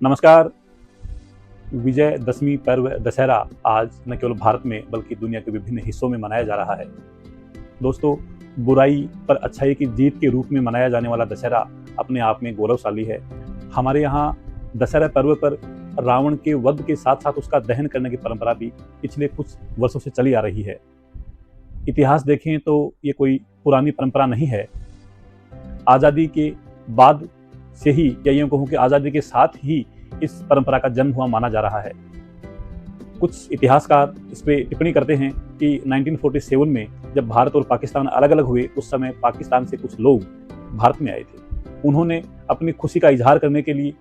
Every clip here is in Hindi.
नमस्कार। विजयदशमी पर्व दशहरा आज न केवल भारत में बल्कि दुनिया के विभिन्न हिस्सों में मनाया जा रहा है। दोस्तों, बुराई पर अच्छाई की जीत के रूप में मनाया जाने वाला दशहरा अपने आप में गौरवशाली है। हमारे यहाँ दशहरा पर्व पर रावण के वध के साथ साथ उसका दहन करने की परंपरा भी पिछले कुछ वर्षों से चली आ रही है। इतिहास देखें तो ये कोई पुरानी परंपरा नहीं है। आज़ादी के बाद से ही, या यूँ कहूँ कि आज़ादी के साथ ही इस परंपरा का जन्म हुआ माना जा रहा है। कुछ इतिहासकार इस पे टिप्पणी करते हैं कि 1947 में जब भारत और पाकिस्तान अलग अलग हुए, उस समय पाकिस्तान से कुछ लोग भारत में आए थे। उन्होंने अपनी खुशी का इजहार करने के लिए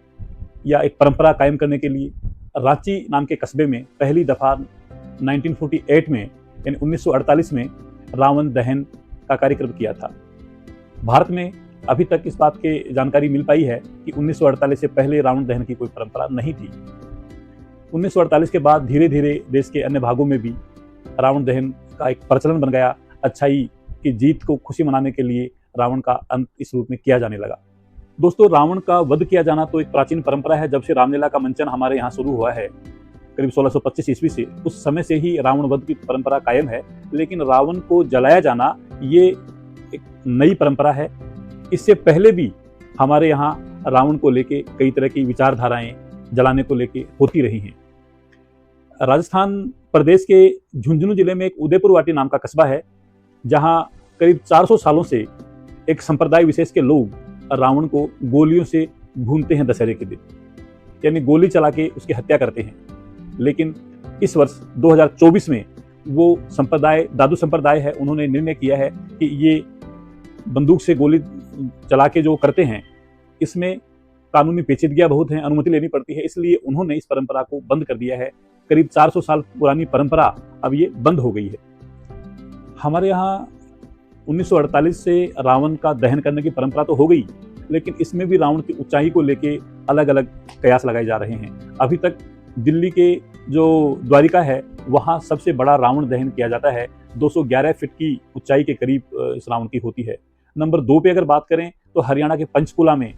या एक परंपरा कायम करने के लिए रांची नाम के कस्बे में पहली दफ़ा 1948 में यानी 1948 में रावण दहन का कार्यक्रम किया था। भारत में अभी तक इस बात की जानकारी मिल पाई है कि 1948 से पहले रावण दहन की कोई परंपरा नहीं थी। 1948 के बाद धीरे धीरे देश के अन्य भागों में भी रावण दहन का एक प्रचलन बन गया। अच्छाई की जीत को खुशी मनाने के लिए रावण का अंत इस रूप में किया जाने लगा। दोस्तों, रावण का वध किया जाना तो एक प्राचीन परंपरा है। जब से रामलीला का मंचन हमारे यहाँ शुरू हुआ है करीब 1625 ईस्वी से, उस समय से ही रावण वध की परंपरा कायम है। लेकिन रावण को जलाया जाना ये एक नई परंपरा है। इससे पहले भी हमारे यहाँ रावण को लेके कई तरह की विचारधाराएं जलाने को लेके होती रही हैं। राजस्थान प्रदेश के झुंझुनू जिले में एक उदयपुर वाटी नाम का कस्बा है, जहां करीब 400 सालों से एक संप्रदाय विशेष के लोग रावण को गोलियों से भूनते हैं दशहरे के दिन, यानी गोली चला के उसकी हत्या करते हैं। लेकिन इस वर्ष 2024 में वो संप्रदाय, दादू संप्रदाय है, उन्होंने निर्णय किया है कि ये बंदूक से गोली चला के जो करते हैं, इसमें कानूनी पेचीदगियां बहुत हैं, अनुमति लेनी पड़ती है। इसलिए उन्होंने इस परंपरा को बंद कर दिया है। करीब 400 साल पुरानी परंपरा अब ये बंद हो गई है। हमारे यहाँ 1948 से रावण का दहन करने की परंपरा तो हो गई, लेकिन इसमें भी रावण की ऊंचाई को लेके अलग अलग कयास लगाए जा रहे हैं। अभी तक दिल्ली के जो द्वारिका है, वहाँ सबसे बड़ा रावण दहन किया जाता है। 211 फीट की ऊंचाई के करीब इस रावण की होती है। नंबर 2 पे अगर बात करें तो हरियाणा के पंचकुला में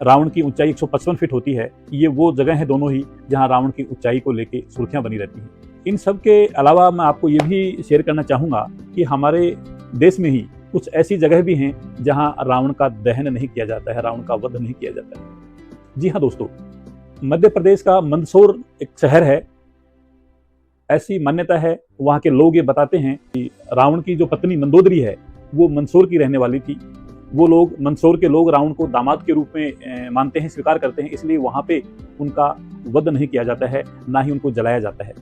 रावण की ऊंचाई 155 फीट होती है। ये वो जगह है दोनों ही जहां रावण की ऊंचाई को लेके सुर्खियां बनी रहती हैं। इन सब के अलावा मैं आपको ये भी शेयर करना चाहूँगा कि हमारे देश में ही कुछ ऐसी जगह भी हैं जहां रावण का दहन नहीं किया जाता है, रावण का वध नहीं किया जाता है। जी हाँ दोस्तों, मध्य प्रदेश का मंदसौर एक शहर है। ऐसी मान्यता है, वहाँ के लोग ये बताते हैं कि रावण की जो पत्नी मंदोदरी है, वो मंदसौर की रहने वाली थी। वो लोग, मंदसौर के लोग, रावण को दामाद के रूप में मानते हैं, स्वीकार करते हैं। इसलिए वहाँ पे उनका वध नहीं किया जाता है, ना ही उनको जलाया जाता है।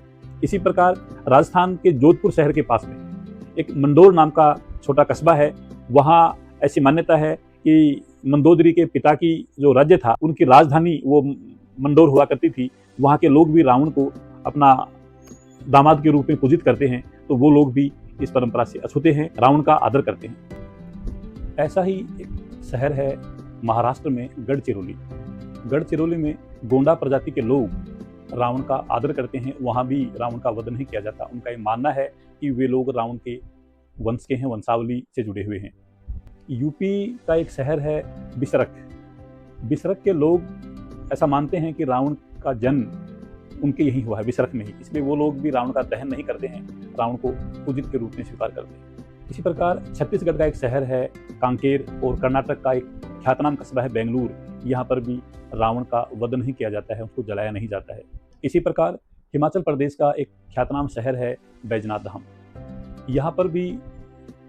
इसी प्रकार राजस्थान के जोधपुर शहर के पास में एक मंडोर नाम का छोटा कस्बा है। वहाँ ऐसी मान्यता है कि मंदोदरी के पिता की जो राज्य था, उनकी राजधानी वो मंडोर हुआ करती थी। वहाँ के लोग भी रावण को अपना दामाद के रूप में पूजित करते हैं, तो वो लोग भी इस परंपरा से अछूते हैं, रावण का आदर करते हैं। ऐसा ही एक शहर है महाराष्ट्र में, गढ़चिरौली। गढ़चिरौली में गोंडा प्रजाति के लोग रावण का आदर करते हैं। वहाँ भी रावण का वध नहीं किया जाता। उनका ये मानना है कि वे लोग रावण के वंश के हैं, वंशावली से जुड़े हुए हैं। यूपी का एक शहर है बिसरख। बिसरख के लोग ऐसा मानते हैं कि रावण का जन्म उनके यहीं हुआ है, बिसरख में ही। इसलिए वो लोग भी रावण का दहन नहीं करते हैं, रावण को पूजित के रूप में स्वीकार करते हैं। इसी प्रकार छत्तीसगढ़ का एक शहर है कांकेर, और कर्नाटक का एक ख्यातनाम कस्बा है बेंगलुरु। यहाँ पर भी रावण का वध नहीं किया जाता है, उसको जलाया नहीं जाता है। इसी प्रकार हिमाचल प्रदेश का एक ख्यातनाम शहर है बैजनाथ धाम। यहाँ पर भी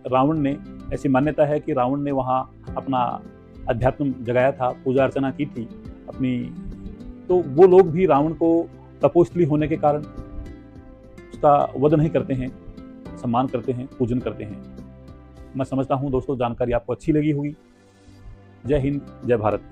रावण ने, ऐसी मान्यता है कि रावण ने वहाँ अपना अध्यात्म जगाया था, पूजा अर्चना की थी अपनी। तो वो लोग भी रावण को तपोस्थली होने के कारण उसका वध नहीं करते हैं, सम्मान करते हैं, पूजन करते हैं। मैं समझता हूँ दोस्तों, जानकारी आपको अच्छी लगी होगी। जय हिंद, जय भारत।